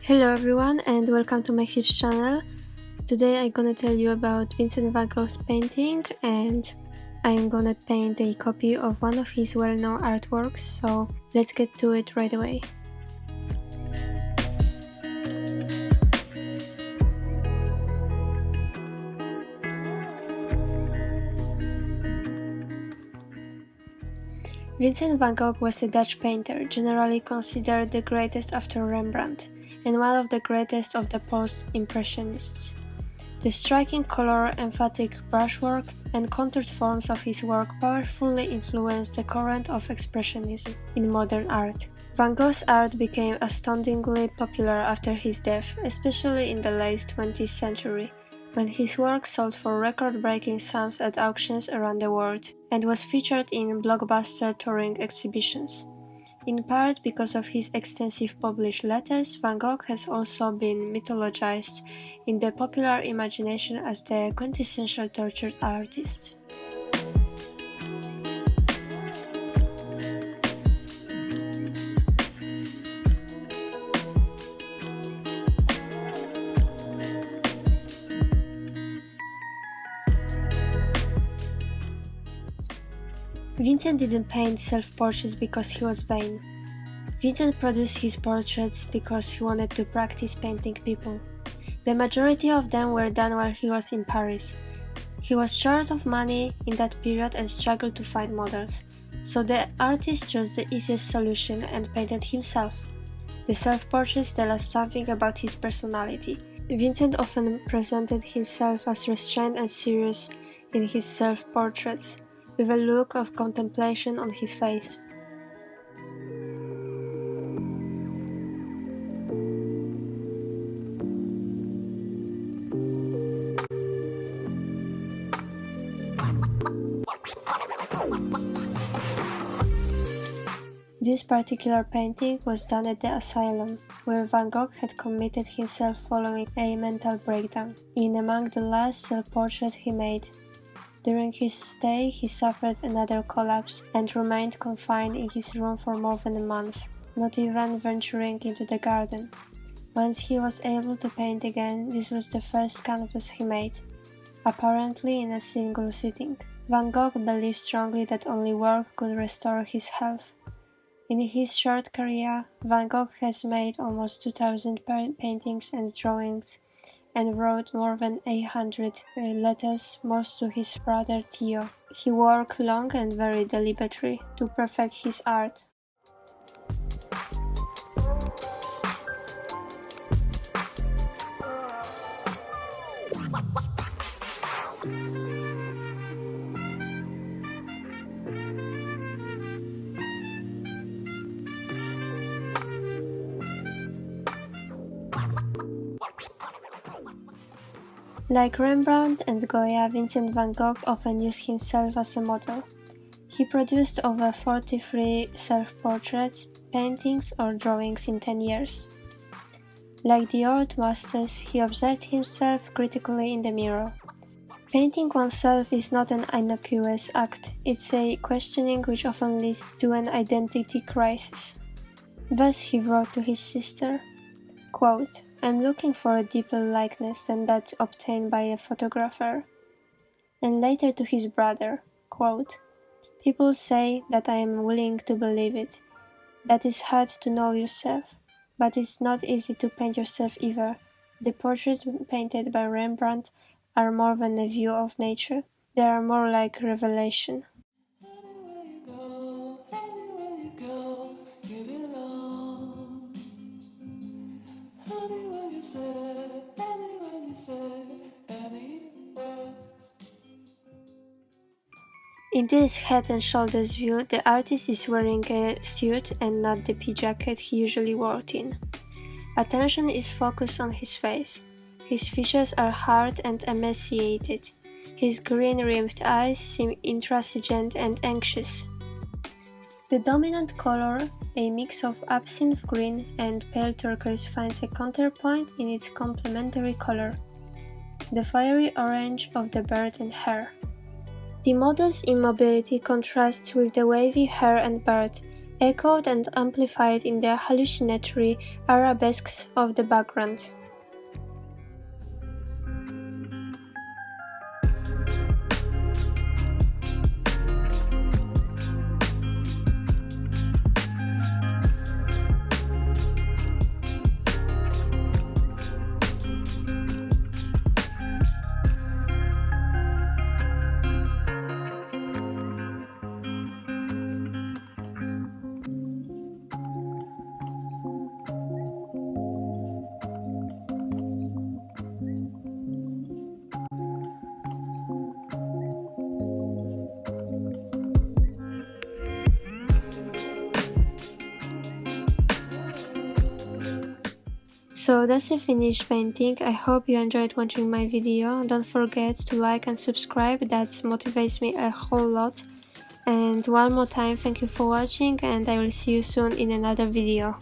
Hello everyone and welcome to my huge channel. Today I'm gonna tell you about Vincent van Gogh's painting and I'm gonna paint a copy of one of his well-known artworks, so let's get to it right away. Vincent van Gogh was a Dutch painter, generally considered the greatest after Rembrandt, and one of the greatest of the post-impressionists. The striking color, emphatic brushwork, and contoured forms of his work powerfully influenced the current of expressionism in modern art. Van Gogh's art became astoundingly popular after his death, especially in the late 20th century, when his work sold for record-breaking sums at auctions around the world and was featured in blockbuster touring exhibitions. In part because of his extensive published letters, Van Gogh has also been mythologized in the popular imagination as the quintessential tortured artist. Vincent didn't paint self-portraits because he was vain. Vincent produced his portraits because he wanted to practice painting people. The majority of them were done while he was in Paris. He was short of money in that period and struggled to find models, so the artist chose the easiest solution and painted himself. The self-portraits tell us something about his personality. Vincent often presented himself as restrained and serious in his self-portraits, with a look of contemplation on his face. This particular painting was done at the asylum, where Van Gogh had committed himself following a mental breakdown, in among the last self-portrait he made. During his stay, he suffered another collapse and remained confined in his room for more than a month, not even venturing into the garden. Once he was able to paint again, this was the first canvas he made, apparently in a single sitting. Van Gogh believed strongly that only work could restore his health. In his short career, Van Gogh has made almost 2,000 paintings and drawings, and wrote more than 800 letters, most to his brother Theo. He worked long and very deliberately to perfect his art. Like Rembrandt and Gogh, Vincent van Gogh often used himself as a model. He produced over 43 self-portraits, paintings or drawings in 10 years. Like the old masters, he observed himself critically in the mirror. Painting oneself is not an innocuous act, it's a questioning which often leads to an identity crisis. Thus he wrote to his sister, quote, "I'm looking for a deeper likeness than that obtained by a photographer." And later to his brother, quote, "People say that I am willing to believe it, that it's hard to know yourself, but it's not easy to paint yourself either. The portraits painted by Rembrandt are more than a view of nature, they are more like revelation." In this head and shoulders view, the artist is wearing a suit and not the pea jacket he usually wore in. Attention is focused on his face. His features are hard and emaciated. His green-rimmed eyes seem intransigent and anxious. The dominant color, a mix of absinthe green and pale turquoise, finds a counterpoint in its complementary color, the fiery orange of the beard and hair. The model's immobility contrasts with the wavy hair and beard, echoed and amplified in the hallucinatory arabesques of the background. So that's a finished painting. I hope you enjoyed watching my video. Don't forget to like and subscribe, that motivates me a whole lot. And one more time, thank you for watching, and I will see you soon in another video.